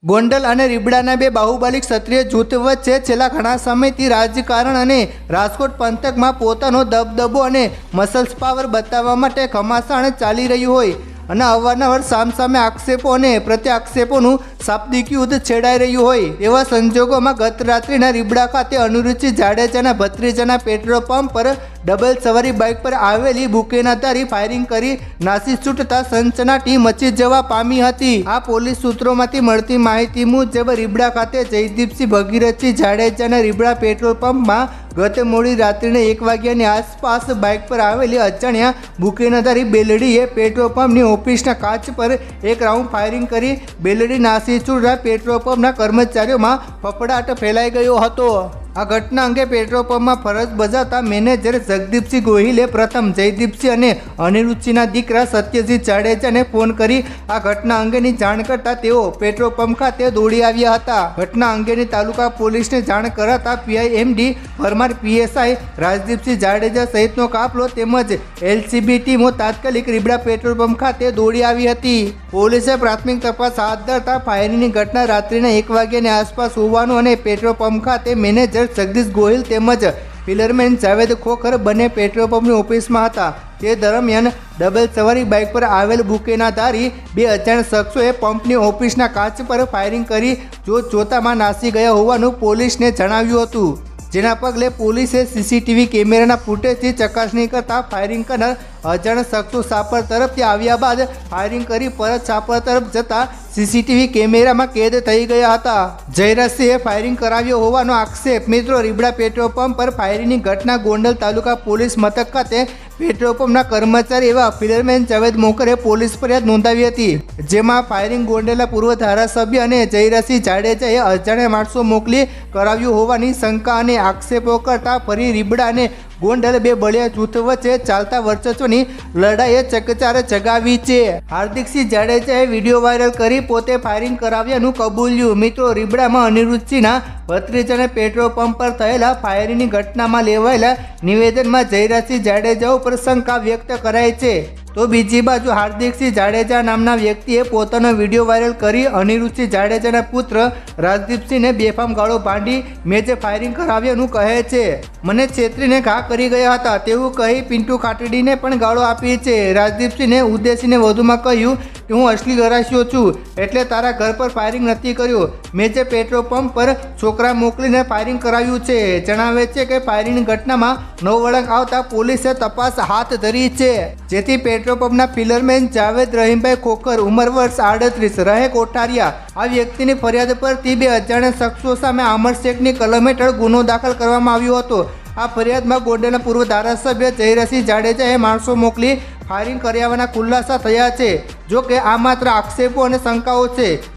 ગોંડલ અને રીબડાના બે બાહુબલી ક્ષત્રિય જૂથ વચ્ચે છેલ્લા ઘણા સમયથી રાજકારણ અને રાજકોટ પંથકમાં પોતાનો દબદબો અને મસલ્સ પાવર બતાવવા માટે ઘમાસાણ ચાલી રહ્યું હોય અને અવારનવાર સામસામે આક્ષેપો અને પ્રત્યાક્ષેપોનું શાબ્દિક યુદ્ધ છેડાઈ રહ્યું હોય એવા સંજોગોમાં ગત રાત્રિના રીબડા ખાતે અનુરુચિ જાડેજાના ભત્રીજાના પેટ્રોલ પંપ પર ડબલ સવારી બાઇક પર આવેલી બુકેનાધારી ફાયરિંગ કરી નાસી છૂટતા સનસનાટી મચી જવા પામી હતી। આ પોલીસ સૂત્રોમાંથી મળતી માહિતી મુજબ રીબડા ખાતે જયદીપસિંહ ભગીરથસિંહ જાડેજાના રીબડા પેટ્રોલ પંપમાં ગત મોડી રાત્રિને 1 વાગ્યાની આસપાસ બાઇક પર આવેલી અજાણ્યા બુકેનાધારી બેલડીએ પેટ્રોલ પંપની ઓફિસના કાચ પર એક રાઉન્ડ ફાયરિંગ કરી બેલડી નાસી છૂટતા પેટ્રોલ પંપના કર્મચારીઓમાં ફફડાટ ફેલાઈ ગયો હતો। આ ઘટના અંગે પેટ્રોલ પંપમાં ફરજ બજાવતા મેનેજર જગદીપસિંહ ગોહિલે પ્રથમ જયદીપસિંહ અને અનિરુદ્ધસિંહના દીકરા સત્યજીત જાડેજાને ફોન કરી આ ઘટના અંગેની જાણ કરતા તેઓ પેટ્રોલ પંપ ખાતે દોડી આવ્યા હતા। ઘટના અંગેની તાલુકા પોલીસને જાણ કરાતા પીઆઈએમડી પરમાર, પીએસઆઈ રાજદીપસિંહ જાડેજા સહિતનો કાફલો તેમજ એલસીબી ટીમો તાત્કાલિક રીબડા પેટ્રોલ પંપ ખાતે દોડી આવી હતી। પોલીસે પ્રાથમિક તપાસ હાથ ધરતા ફાયરિંગની ઘટના રાત્રિના 1 વાગ્યાની આસપાસ હોવાનું અને પેટ્રોલ પંપ ખાતે મેનેજર જગદીશ ગોહિલ તેમજ પિલરમેન જાવેદ ખોખર બંને પેટ્રોલ પંપની ઓફિસમાં હતા। તે દરમિયાન ડબલ સવારી બાઇક પર આવેલ બુકેનાધારી બે અજાણ્યા શખ્સોએ પંપની ઓફિસના કાચ પર ફાયરિંગ કરી જોતજોતામાં નાસી ગયા હોવાનું પોલીસને જણાવ્યું હતું, જેના પગલે પોલીસે સીસીટીવી કેમેરાના ફૂટેજની ચકાસણી કરતા ફાયરિંગ કરનાર અજાણ્યા શખ્સો સાપર તરફથી આવ્યા બાદ ફાયરિંગ કરી પરત સાપર તરફ જતા સીસીટીવી કેમેરામાં કેદ થઈ ગયા હતા। જયરાજસિંહે ફાયરિંગ કરાવ્યો હોવાનો આક્ષેપ। મિત્રો, રીબડા પેટ્રોલ પંપ પર ફાયરિંગની ઘટના ગોંડલ તાલુકા પોલીસ મથક ખાતે પેટ્રોલ પંપના કર્મચારી એવા ફિલરમેન જાવેદ મોકરે પોલીસ ફરિયાદ નોંધાવી હતી, જેમાં ફાયરિંગ ગોંડલના પૂર્વ ધારાસભ્ય અને જયરાજસિંહ જાડેજાએ અજાણ્યા માણસો મોકલી કરાવ્યું હોવાની શંકા અને આક્ષેપો કરતા ફરી રીબડા અને ગોંડલ બે બળિયા જૂથ વચ્ચે ચાલતા વર્ચસ્વની લડાઈએ ચકચાર જગાવી છે। હાર્દિકસિંહ જાડેજાએ વિડીયો વાયરલ કરી પોતે ફાયરિંગ કરાવ્યાનું કબૂલ્યું। મિત્રો, રીબડામાં અનિરુદ્ધસિંહના ભત્રીજાના પેટ્રોલ પંપ પર થયેલા ફાયરિંગની ઘટનામાં લેવાયેલા નિવેદનમાં જયરાજસિંહ જાડેજા ઉપર શંકા વ્યક્ત કરાઈ છે, તો બીજી બાજુ હાર્દિકસિંહ જાડેજા નામના વ્યક્તિએ પોતાનો વિડીયો વાયરલ કરી અનિરુદ્ધસિંહ જાડેજાના પુત્ર રાજદીપસિંહને બેફામ ગાળો ભાંડી મેં જે ફાયરિંગ કરાવ્યાનું કહે છે, મને છેતરીને ઘા કરી ગયા હતા તેવું કહી પિન્ટુ ખાટડીને પણ ગાળો આપી છે। રાજદીપસિંહને ઉદ્દેશીને વધુમાં કહ્યું કે હું અસલી ગરાસિયો છું, એટલે તારા ઘર પર ફાયરિંગ નથી કર્યું, મેં જે પેટ્રોલ પંપ પર છોકરા મોકલીને ફાયરિંગ કરાવ્યું છે। જણાવે છે કે ફાયરિંગની ઘટનામાં નવ વળાંક આવતા પોલીસે તપાસ હાથ ધરી છે, જેથી પેટ્રોલ પંપના ફિલરમેન જાવેદ રહીમભાઈ ખોખર ઉંમર વર્ષ 38 રહે કોઠારિયા આ વ્યક્તિની ફરિયાદ પરથી બે અજાણ્યા શખ્સો સામે આમર શેખની કલમ હેઠળ ગુનો દાખલ કરવામાં આવ્યો હતો। આ ફરિયાદમાં ગોંડલના પૂર્વ ધારાસભ્ય જયરાજસિંહ જાડેજાએ માણસો મોકલી ફાયરિંગ કર્યાના ખુલાસા થયા છે। જો કે આ માત્ર આક્ષેપો અને શંકાઓ છે।